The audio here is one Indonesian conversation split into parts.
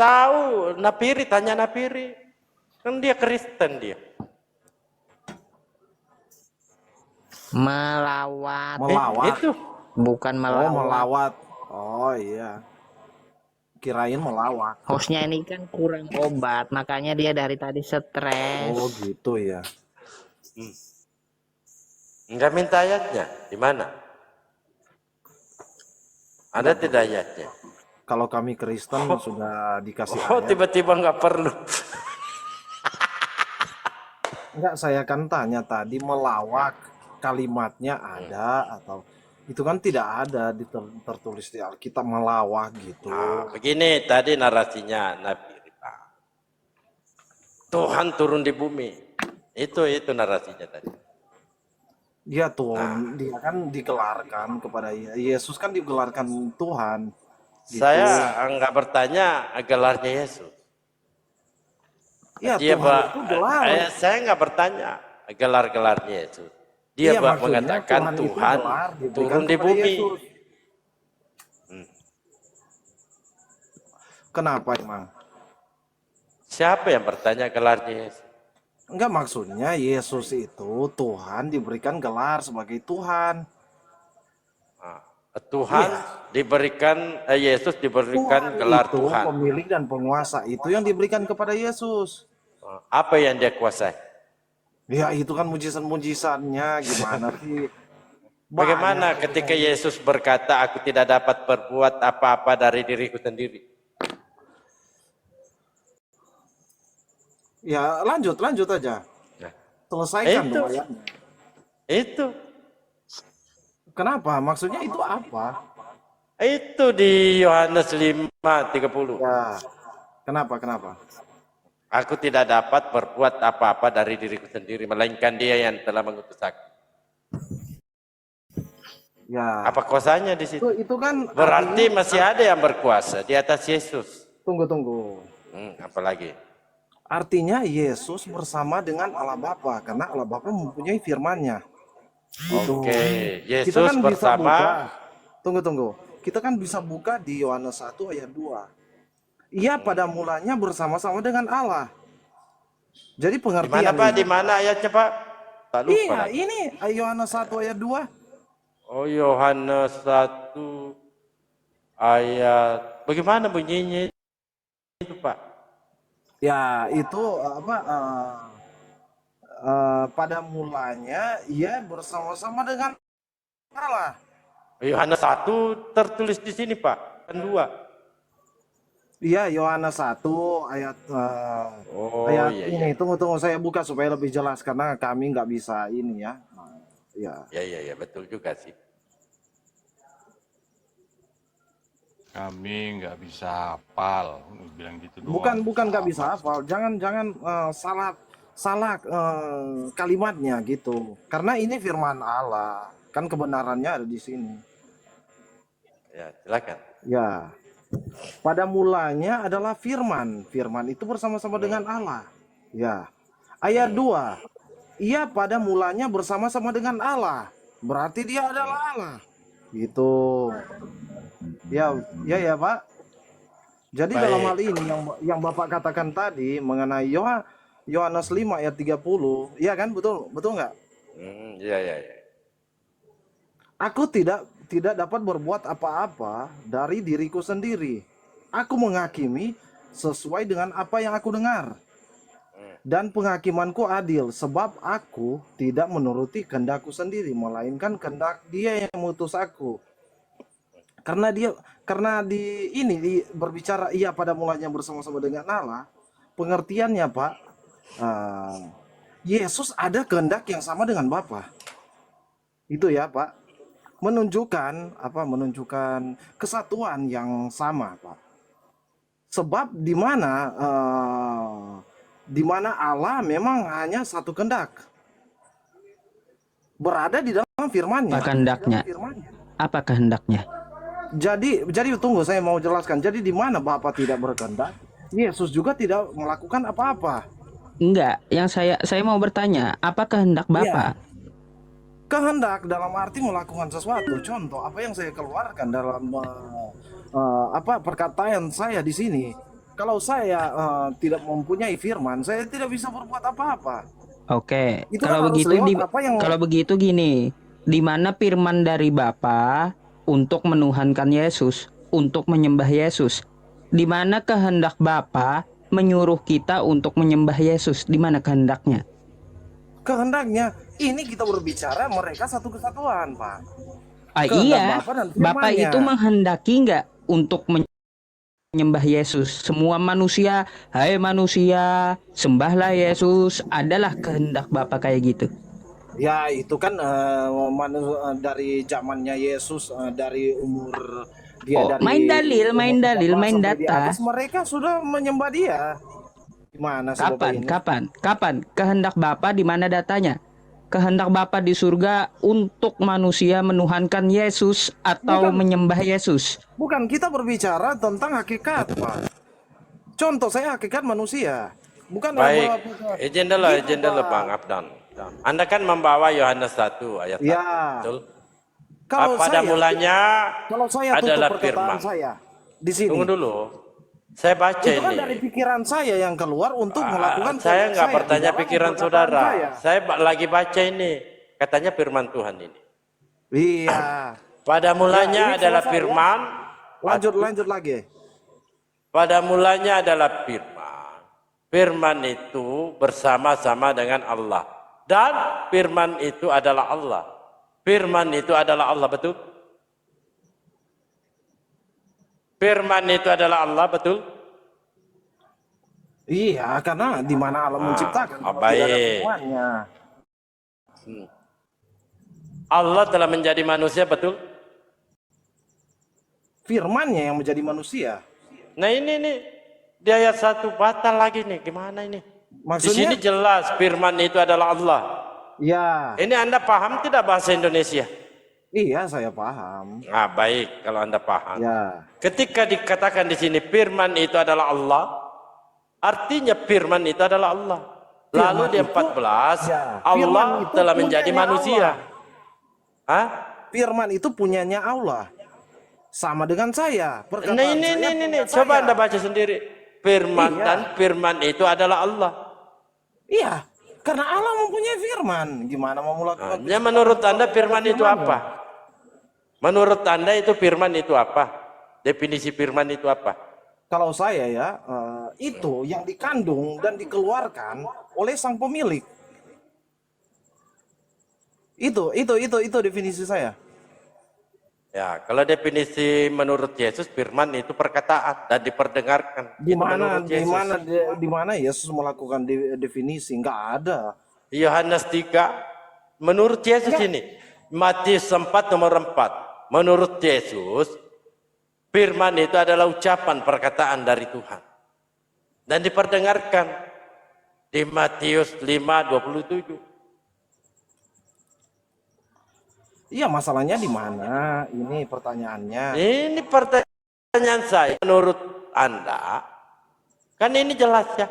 tahu. Napiri, tanya Napiri. Kan dia Kristen dia. Melawat. Itu. Bukan melawat. Oh, melawat. Oh iya. Kirain melawat. Hostnya ini kan kurang obat, makanya dia dari tadi stres. Oh gitu ya. Enggak minta ayatnya. Di mana? Ada tidak ayatnya? Kalau kami Kristen sudah dikasih Oh, ayat. tiba-tiba nggak perlu. Enggak, saya kan tanya tadi melawak kalimatnya ada atau itu kan tidak ada tertulis di Alkitab melawak gitu. Nah, begini tadi narasinya Nabi Rita. Tuhan turun di bumi. Itu narasinya tadi. Dia turun, dia kan digelarkan kepada Yesus kan digelarkan Tuhan. Gitu. Saya nggak bertanya gelarnya Yesus. Ya, Dia Tuhan itu gelar. saya nggak bertanya gelar-gelarnya Yesus. Dia Iya, maksudnya mengatakan Tuhan turun di bumi. Yesus. Kenapa emang? Siapa yang bertanya gelarnya Yesus? Enggak, maksudnya Yesus itu Tuhan diberikan gelar sebagai Tuhan. Tuhan diberikan Yesus diberikan gelar itu, Tuhan. Pemilik dan penguasa itu yang diberikan kepada Yesus. Apa yang dia kuasai? Ya itu kan mujizat-mujizatnya gimana sih? Bagaimana ketika Yesus berkata, aku tidak dapat berbuat apa-apa dari diriku sendiri? Ya lanjut aja. Nah, Selesaikan itu. dong ayatnya. Itu. Kenapa? Maksudnya itu apa? Itu di Yohanes 5:30. Ya. Kenapa? Aku tidak dapat berbuat apa-apa dari diriku sendiri, melainkan Dia yang telah mengutus aku. Ya. Apa kuasanya di situ? Itu kan berarti masih ada yang berkuasa di atas Yesus. Tunggu. Apalagi? Artinya Yesus bersama dengan Allah Bapa karena Allah Bapa mempunyai firman-Nya. Gitu. Oke, Yesus Kita kan bersama. Tunggu. Kita kan bisa buka di Yohanes 1 ayat 2. Ia pada mulanya bersama-sama dengan Allah. Jadi pengertian. Di mana Pak? Di mana ayatnya Pak? Tak lupa. Iya, ini Yohanes 1 ayat 2. Oh, Yohanes 1 ayat. Bagaimana bunyinya itu Pak? Ya, itu apa? Pada mulanya ia bersama-sama dengan Allah. Yohanes 1 tertulis di sini Pak, kan 2. Iya, Yohanes 1 ayat ayat iya, ini. iya. Tunggu saya buka supaya lebih jelas karena kami nggak bisa ini ya. Ya, betul juga sih. Kami nggak bisa hafal, bilang gitu doang. Bukan nggak bisa hafal. Jangan salah kalimatnya gitu. Karena ini firman Allah. Kan kebenarannya ada di sini. Ya, silakan. Ya. Pada mulanya adalah firman. Firman itu bersama-sama dengan Allah. Ya. Ayat 2. Ia pada mulanya bersama-sama dengan Allah. Berarti dia adalah Allah. Gitu. Ya Pak. Jadi Baik. dalam hal ini yang Bapak katakan tadi mengenai Yohanes 5 ayat 30, iya kan? Betul nggak? Iya. Aku tidak dapat berbuat apa-apa dari diriku sendiri. Aku menghakimi sesuai dengan apa yang aku dengar. Dan penghakimanku adil, sebab aku tidak menuruti kehendakku sendiri, melainkan kehendak Dia yang mengutus aku. Karena berbicara ia pada mulanya bersama-sama dengan Allah, pengertiannya Pak, Yesus ada kehendak yang sama dengan Bapa. Itu ya Pak. Menunjukkan kesatuan yang sama Pak. Sebab di mana Allah memang hanya satu kehendak. Berada di dalam firman-Nya. Apa kehendaknya? Apa kehendaknya? Jadi tunggu, saya mau jelaskan. Jadi di mana Bapa tidak berkehendak, Yesus juga tidak melakukan apa-apa. Enggak, yang saya mau bertanya, apa kehendak Bapa? Ya. Kehendak dalam arti melakukan sesuatu. Contoh apa yang saya keluarkan dalam perkataan saya di sini. Kalau saya tidak mempunyai firman, saya tidak bisa berbuat apa-apa. Oke, Itu kan kalau harus begitu lewat apa yang kalau begitu gini, di mana firman dari Bapa untuk menuhankan Yesus, untuk menyembah Yesus? Di mana kehendak Bapa menyuruh kita untuk menyembah Yesus? Di mana kehendaknya? kehendaknya. Ini kita berbicara mereka satu kesatuan, Pak. Ah, Kehendak iya, Bapa dan Bapa firman-Nya. itu menghendaki nggak untuk menyembah Yesus? Semua manusia, hai manusia, sembahlah Yesus. Adalah kehendak Bapa kayak gitu. Ya itu kan dari zamannya Yesus, dari umur dia Oh, dari main dalil, umur main dalil, 13 main sampai di data. atas, mereka sudah menyembah dia. Gimana sih Bapak ini? Kapan? Kehendak Bapa di mana datanya? Kehendak Bapa di surga untuk manusia menuhankan Yesus atau Bukan, menyembah Yesus. bukan kita berbicara tentang hakikat, Pak. Contoh saya hakikat manusia. Bukan Baik, izin dulu, Gitu, izin dulu Pak. Bang Abdan. Anda kan membawa Yohanes 1 ayat 1, Ya. betul? Kalau Pada saya, mulanya kalau saya tutup adalah perkataan firman. saya di sini. Tunggu dulu, saya baca Itu kan ini. dari pikiran saya yang keluar untuk melakukan Saya kehendak nggak saya, bertanya di dalam pikiran perkataan saudara. saya. Lagi baca ini, katanya firman Tuhan ini. Iya. Pada mulanya ini adalah selesai, ya. firman. Lanjut lagi. Pada mulanya adalah firman. Firman itu bersama-sama dengan Allah. Dan firman itu adalah Allah. Firman itu adalah Allah, betul? Firman itu adalah Allah, betul? Iya, karena di mana Allah menciptakan kalau baik. tidak ada firman-Nya. Allah telah menjadi manusia, betul? Firman-Nya yang menjadi manusia. Nah ini nih, di ayat 1 batal lagi nih, gimana ini? Di Maksudnya? sini jelas firman itu adalah Allah. Ya, Ini Anda paham tidak bahasa Indonesia? iya saya paham. Nah, baik kalau Anda paham. Ya, Ketika dikatakan di sini firman itu adalah Allah, artinya firman itu adalah Allah. Lalu di 14, ya, Allah firman itu telah menjadi punyanya manusia. Allah. Hah? Firman itu punyanya Allah. Sama dengan saya. Perkataan Nah saya ini, punya coba saya. Anda baca sendiri. Firman Iya. dan firman itu adalah Allah. Iya, karena Allah mempunyai firman. Gimana mau melakukan? Ya, menurut Anda firman itu apa? Menurut Anda itu firman itu apa? Definisi firman itu apa? Kalau saya ya, itu yang dikandung dan dikeluarkan oleh sang pemilik. Itu definisi saya. Ya, kalau definisi menurut Yesus firman itu perkataan dan diperdengarkan. Di Itu mana menurut Yesus. di mana Yesus melakukan definisi? Enggak ada. Yohanes 3 menurut Yesus ini. Matius 4 nomor 4. Menurut Yesus firman itu adalah ucapan perkataan dari Tuhan dan diperdengarkan di Matius 5:27. Iya, masalahnya di mana? Ini pertanyaannya. Ini pertanyaan saya, menurut Anda, kan ini jelas ya.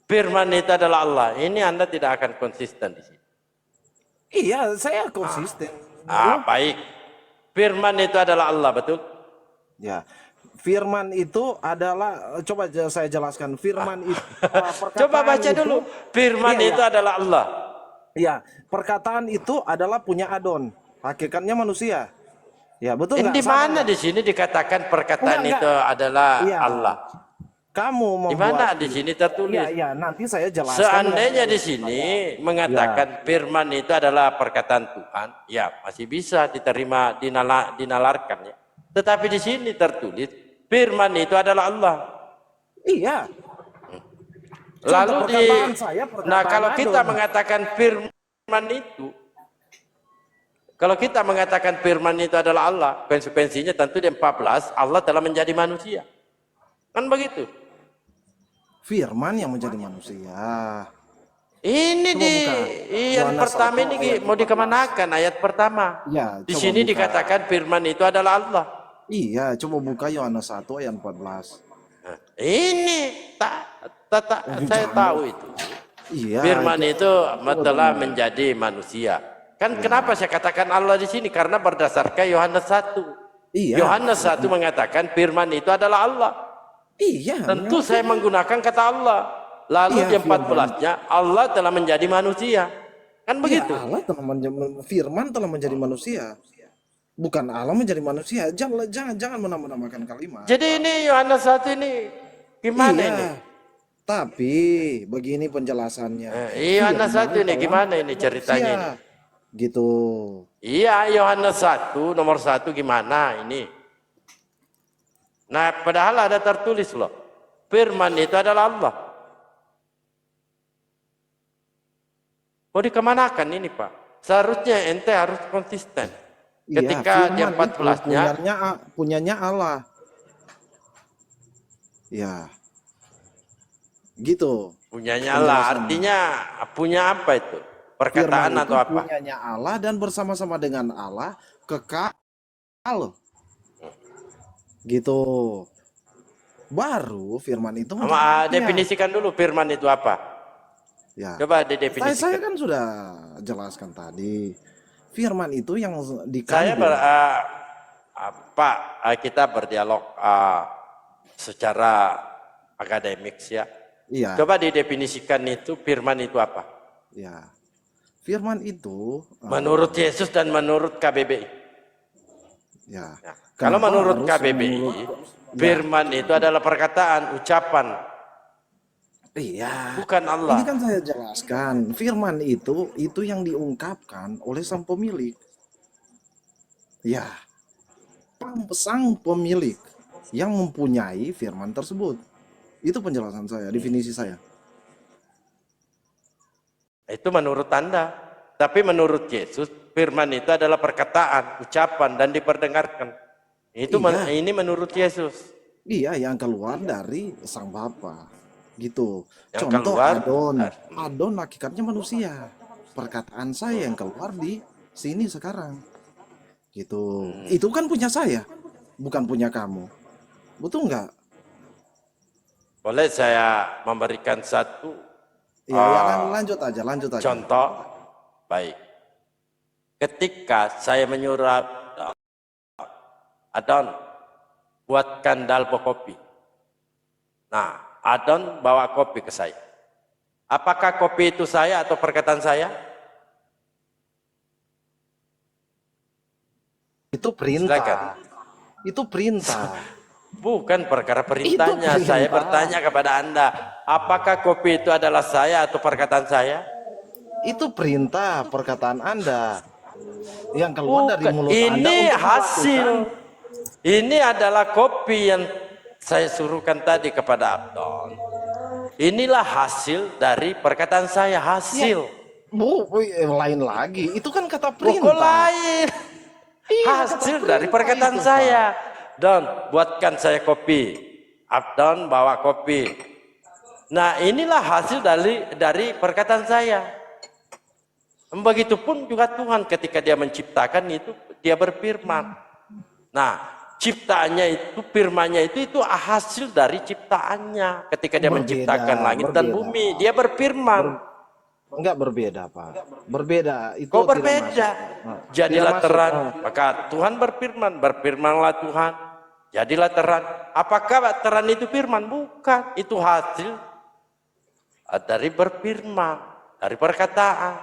Firman itu adalah Allah. Ini Anda tidak akan konsisten di sini. Iya, saya konsisten. Baik. Firman itu adalah Allah, betul? Ya. Firman itu adalah, coba saya jelaskan. Firman itu Coba baca itu, dulu. Firman Iya, itu adalah Allah. Ya, perkataan itu adalah punya Adon. Hakikatnya manusia. Ya, betul Di nggak? mana di sini dikatakan perkataan Enggak. itu adalah Iya. Allah? Kamu Di membuat. mana di sini tertulis? Iya, nanti saya jelaskan. Seandainya di sini mengatakan firman itu adalah perkataan Tuhan, ya masih bisa diterima, dinalarkan ya. Tetapi di sini tertulis firman itu adalah Allah. Iya. Lalu perkataan saya, perkataan nah kalau kita Adon. mengatakan firman itu, kalau kita mengatakan firman itu adalah Allah, konsekuensinya tentu di 14 Allah telah menjadi manusia. Kan begitu. Firman yang menjadi manusia. Ini Coba di buka. ayat Yohanes pertama 1 ini ayat mau dikemanakan ayat pertama. Ya, Di coba sini buka. dikatakan firman itu adalah Allah. Iya, coba buka Yohanes 1 ayat 14. Nah, ini saya tahu itu. Iya. Firman itu telah menjadi manusia. Kan kenapa saya katakan Allah di sini? Karena berdasarkan Yohanes 1. Iya. Yohanes 1 mengatakan firman itu adalah Allah. Iya, Tentu memang saya menggunakan kata Allah. Lalu Iya, yang 14-nya Allah telah menjadi manusia. Kan iya, begitu? Allah telah firman telah menjadi manusia. Bukan Allah menjadi manusia. Jangan menambah-nambahkan kalimat. Jadi ini Yohanes 1 ini gimana Iya. ini? Tapi begini penjelasannya. Yohanes 1 ini telah gimana ini ceritanya ini? manusia. Gitu. Iya, Yohanes 1 nomor 1 gimana ini? Nah, padahal ada tertulis loh. Firman itu adalah Allah. Mau dikemanakan ini Pak? Seharusnya ente harus konsisten. Ketika Iya, dia firman itu 14-nya, punyanya Allah. Ya. Gitu. punyanya Allah. Artinya punya apa itu? Perkataan Firman atau itu apa? punyanya Allah dan bersama-sama dengan Allah kekal. Gitu. Baru firman itu menjadi manusia. Definisikan dulu firman itu apa? Ya. Coba Saya didefinisikan. kan sudah jelaskan tadi. Firman itu yang Saya dikandung. Pak, kita berdialog secara akademik ya. Iya. Coba didefinisikan itu firman itu apa? Ya. Firman itu Menurut Yesus dan menurut KBBI. ya. Nah, kalau Kenapa menurut harus KBBI, firman itu adalah perkataan, ucapan, Iya. bukan Allah. Ini kan saya jelaskan. Firman itu yang diungkapkan oleh sang pemilik. Ya. Sang pemilik yang mempunyai firman tersebut. Itu penjelasan saya, definisi saya. Itu menurut Anda. Tapi menurut Yesus, firman itu adalah perkataan, ucapan, dan diperdengarkan. Itu Iya. ini menurut Yesus. Iya, yang keluar dari sang Bapa. Gitu. Yang Contoh keluar Adon hakikatnya manusia. Perkataan saya yang keluar di sini sekarang. Gitu. Itu kan punya saya, bukan punya kamu. Betul nggak? Boleh saya memberikan satu Ya, lanjut aja. contoh? Baik. Ketika saya menyuruh Adon buatkan dalpo kopi. Nah, Adon bawa kopi ke saya. Apakah kopi itu saya atau perkataan saya? Itu perintah. Silakan. Itu perintah. Bukan perkara perintahnya. Itu perintah. Saya bertanya kepada Anda, apakah kopi itu adalah saya atau perkataan saya? Itu perintah perkataan Anda. Yang keluar dari Bukan. mulut Anda Ini untuk hasil. melakukan. Ini adalah kopi yang saya suruhkan tadi kepada Abdon. Inilah hasil dari perkataan saya. Hasil. Lain lagi. Itu kan kata Kok perintah. lain? Iya, Hasil kata dari perintah perkataan itu, saya. Don, buatkan saya kopi. Abdon bawa kopi. Nah, inilah hasil dari perkataan saya. Begitupun juga Tuhan ketika dia menciptakan itu, dia berfirman. Nah, ciptaannya itu, firmannya itu hasil dari ciptaannya. Ketika dia Berbeda, menciptakan langit dan berbeda. bumi, dia berfirman. Enggak berbeda, Pak. Berbeda. Itu Kok tidak berbeda? masuk. Jadilah Tidak masuk. terang. Maka Tuhan berfirman, berfirmanlah Tuhan. Jadilah terang. Apakah terang itu firman? Bukan. Itu hasil dari berfirman, dari perkataan.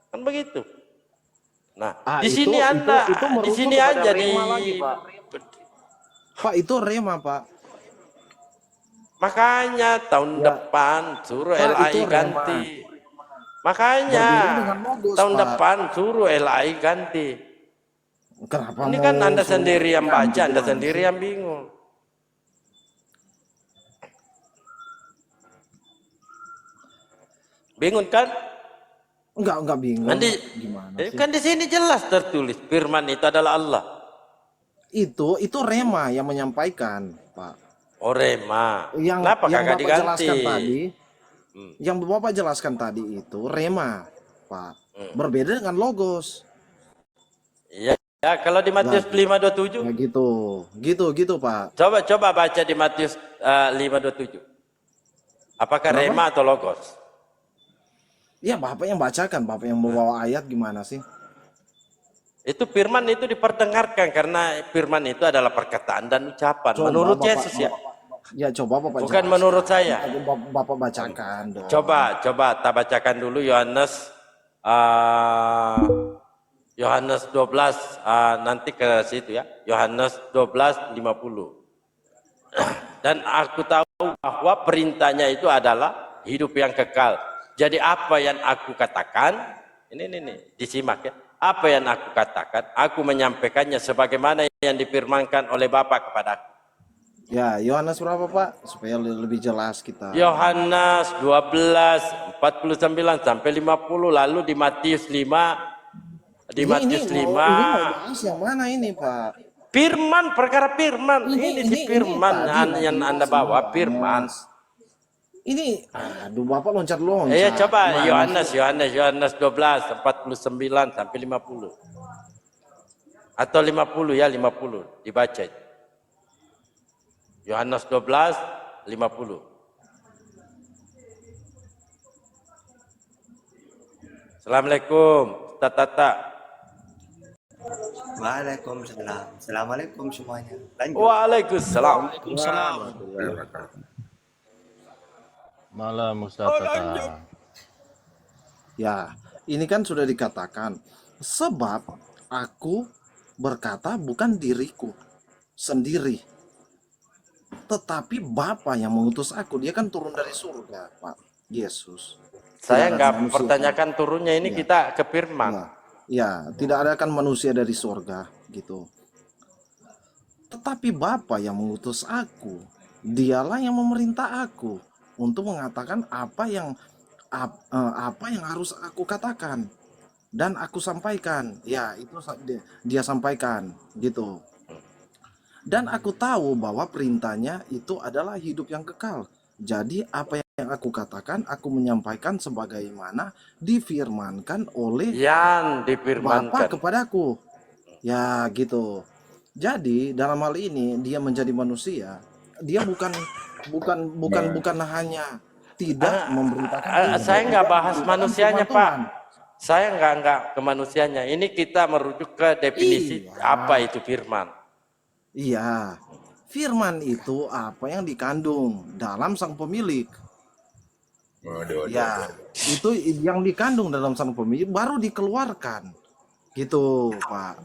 Kan begitu. Nah, di sini Anda, itu di merujuk sini kepada aja rema lagi, Pak. Pak, itu rema, Pak. Makanya tahun Ya. depan suruh Pak, LAI itu rema. ganti. Makanya Berbeda dengan logos, tahun Pak. depan suruh LAI ganti. Kenapa Ini mau kan Anda suruh sendiri yang ganti baca, Anda gimana sendiri sih? yang bingung. Bingung kan? Enggak bingung. Kan di, Gimana sih? kan di sini jelas tertulis firman itu adalah Allah. Itu rema yang menyampaikan, Pak. Oh rema. Yang Kenapa yang kagak Bapak diganti? jelaskan tadi, yang Bapak jelaskan tadi itu rema, Pak. Berbeda dengan logos. Iya. Ya, kalau di Matius 5:27, Ya gitu, Pak. coba baca di Matius 5:27. Apakah Kenapa? rema atau logos? Ya, Bapak yang bacakan, Bapak yang membawa ayat gimana sih? Itu firman itu diperdengarkan karena firman itu adalah perkataan dan ucapan. Coba, Menurut Bapak, Yesus ya. Ya coba Bapak Bukan jelaskan. menurut saya. Bapak bacakan dong. Coba tak bacakan dulu Yohanes 12 nanti ke situ ya. Yohanes 12:50. Dan aku tahu bahwa perintahnya itu adalah hidup yang kekal. Jadi apa yang aku katakan, ini disimak ya. Apa yang aku katakan, aku menyampaikannya sebagaimana yang difirmankan oleh Bapa kepadaku. Ya, Yohanes berapa Pak? Supaya lebih jelas kita. Yohanes 12:49 sampai 50, lalu di Matius 5 Ini mau bahas yang mana ini Pak? Firman, perkara firman. Ini si firman yang Anda bawa, firman. Ini, aduh Bapak loncat-loncat. Ya coba Yohanes 12:49 sampai 50. Atau 50 ya, 50 dibaca. Yohanes 12:50. Assalamualaikum, Tata. Waalaikumsalam. Assalamualaikum semuanya. Lanjut. Waalaikumsalam. Malam Ustaz Tata. Ya, ini kan sudah dikatakan. Sebab aku berkata bukan diriku sendiri, tetapi Bapa yang mengutus aku. Dia kan turun dari surga, Pak Yesus. Saya Tidak ada nggak manusia. pertanyakan turunnya, ini Ya. kita ke firman. Ya, tidak ada kan manusia dari surga gitu. Tetapi Bapa yang mengutus aku, dialah yang memerintah aku untuk mengatakan apa yang harus aku katakan dan aku sampaikan. Ya, itu dia sampaikan gitu. Dan aku tahu bahwa perintahnya itu adalah hidup yang kekal. Jadi apa yang aku katakan, aku menyampaikan sebagaimana difirmankan oleh Yang Bapa difirmankan. kepadaku. Ya gitu. Jadi dalam hal ini dia menjadi manusia. Dia bukan hanya tidak memberitakan. Saya nggak bahas Memberitakan manusianya, firman Pak. Tuhan. Saya nggak ke manusianya. Ini kita merujuk ke definisi apa itu firman. Iya. Firman itu apa yang dikandung dalam sang pemilik. Ya, itu yang dikandung dalam sang pemilik baru dikeluarkan. Gitu, Pak.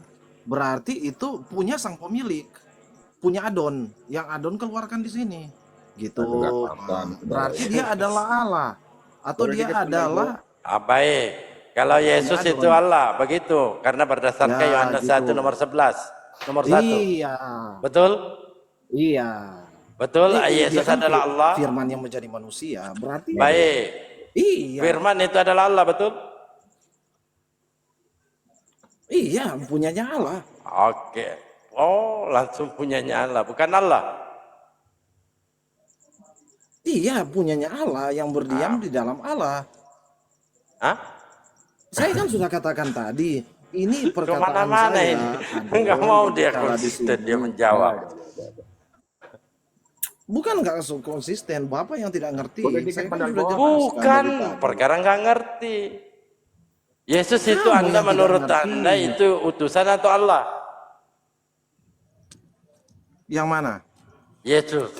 Berarti itu punya sang pemilik. Punya adon, yang adon keluarkan di sini. Gitu. Pak. Berarti dia adalah Allah atau dia adalah Baik. Kalau Yesus adon. itu Allah, begitu. Karena berdasarkan Ya, Yohanes gitu. 1 nomor 11. Nomor 1. Iya. Betul? Iya. Betul, Dia Yesus kan adalah Allah. Firman yang menjadi manusia. Berarti Baik. iya. Firman itu adalah Allah, betul? Iya, punyanya Allah. Oke. Oh, langsung punyanya Allah, bukan Allah. Iya, punyanya Allah yang berdiam di dalam Allah. Hah? Saya kan sudah katakan tadi, ini perkataan Kemana-mana saya. ini. Adon, Enggak mau dia bicara di konsisten, sini. dia menjawab. Bukan nggak konsisten, Bapak yang tidak ngerti. Saya kan sudah jelaskan Bukan, dari tadi. perkara nggak ngerti. Yesus itu Kamu Anda yang tidak menurut ngerti. Anda itu utusan atau Allah? Yang mana? Yesus.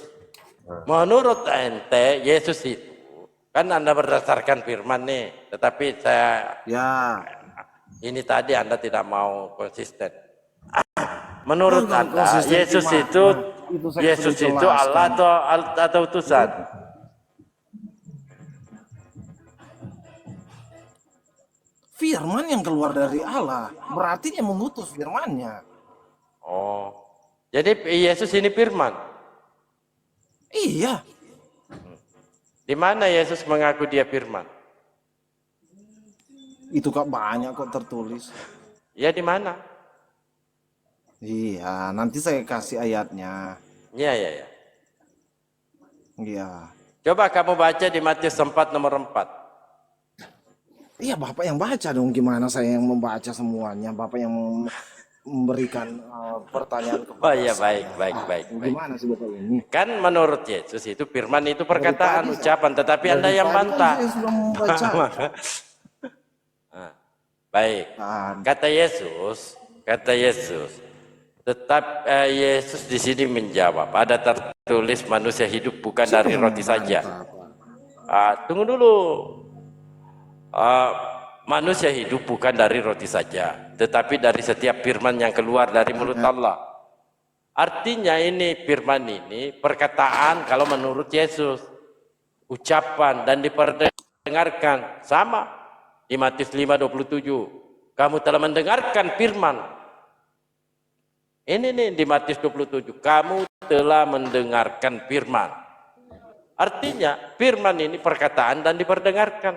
Menurut ente, Yesus itu kan Anda berdasarkan firman nih, tetapi saya Ya, ini tadi Anda tidak mau konsisten. Menurut Bukan Anda, konsisten, Yesus Pak. itu Itu saya Yesus sudah itu Allah atau utusan? firman yang keluar dari Allah, berarti dia mengutus firmannya. Oh, jadi Yesus ini firman. Iya, Di mana Yesus mengaku dia firman? itu kok banyak kok tertulis. Ya di mana? Iya, nanti saya kasih ayatnya. Ya. Iya. Coba kamu baca di Matius 4 nomor 4. Iya, Bapak yang baca dong. Gimana saya yang membaca semuanya? Bapak yang memberikan pertanyaan kepada Oh iya, saya. baik. Gimana sih Bapak ini? Kan menurut Yesus itu firman itu perkataan, Dari tadi, ucapan, tetapi Anda Dari yang tadi kan bantah. saya sudah membaca. Baik. Kan. Kata Yesus, Tetap Yesus di sini menjawab, ada tertulis manusia hidup bukan dari roti saja. Tunggu dulu. Manusia hidup bukan dari roti saja, tetapi dari setiap firman yang keluar dari mulut Allah. Artinya ini firman ini perkataan kalau menurut Yesus, ucapan dan diperdengarkan sama di Matius 5:27. Kamu telah mendengarkan firman. Ini nih di Matius 27, kamu telah mendengarkan firman. Artinya firman ini perkataan dan diperdengarkan.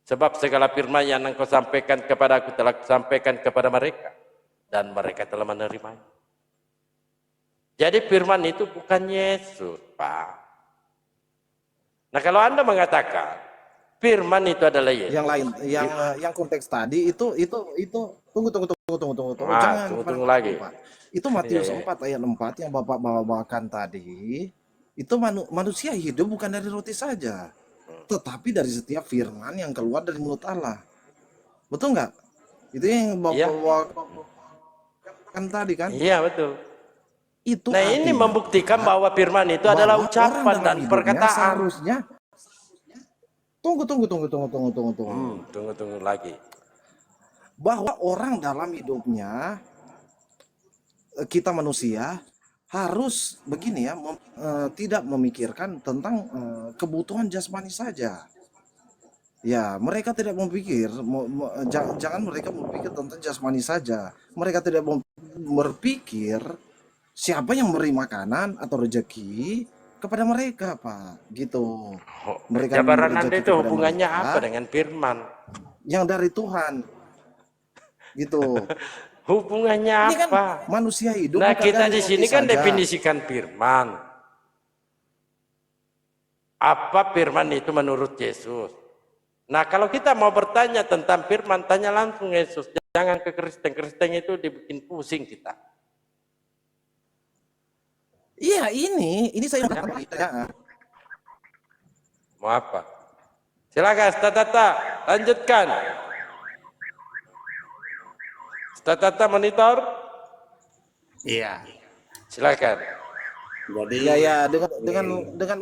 Sebab segala firman yang engkau sampaikan kepada aku telah sampaikan kepada mereka. Dan mereka telah menerimanya. Jadi firman itu bukan Yesus, Pak. Nah kalau Anda mengatakan firman itu adalah Yesus. Yang lain, yang konteks tadi itu tunggu. Jangan tunggu lagi. Pak. Itu Matius 4 ayat 4 yang Bapak bawakan tadi. Itu manusia hidup bukan dari roti saja, tetapi dari setiap firman yang keluar dari mulut Allah. Betul nggak? Itu yang Bapak bawakan tadi kan? Iya, betul. Itu nah ini membuktikan bahwa firman itu adalah ucapan dan perkataan. Seharusnya tunggu lagi. Bahwa orang dalam hidupnya, kita manusia harus begini ya, tidak memikirkan tentang kebutuhan jasmani saja. Ya, mereka tidak memikir, jangan mereka berpikir tentang jasmani saja. Mereka tidak berpikir siapa yang memberi makanan atau rezeki kepada mereka, Pak. Gitu. Mereka Jabaran Anda itu hubungannya apa dengan firman? Yang dari Tuhan. Gitu. Hubungannya ini kan apa? Manusia hidup. Nah kita di sini kan definisikan firman. Apa firman itu menurut Yesus? Nah kalau kita mau bertanya tentang firman, tanya langsung Yesus. Jangan ke Kristen itu dibikin pusing kita. Iya ini saya mau apa? Silakan Tata, lanjutkan. Tata monitor. Iya. Silakan. Jadi ya dengan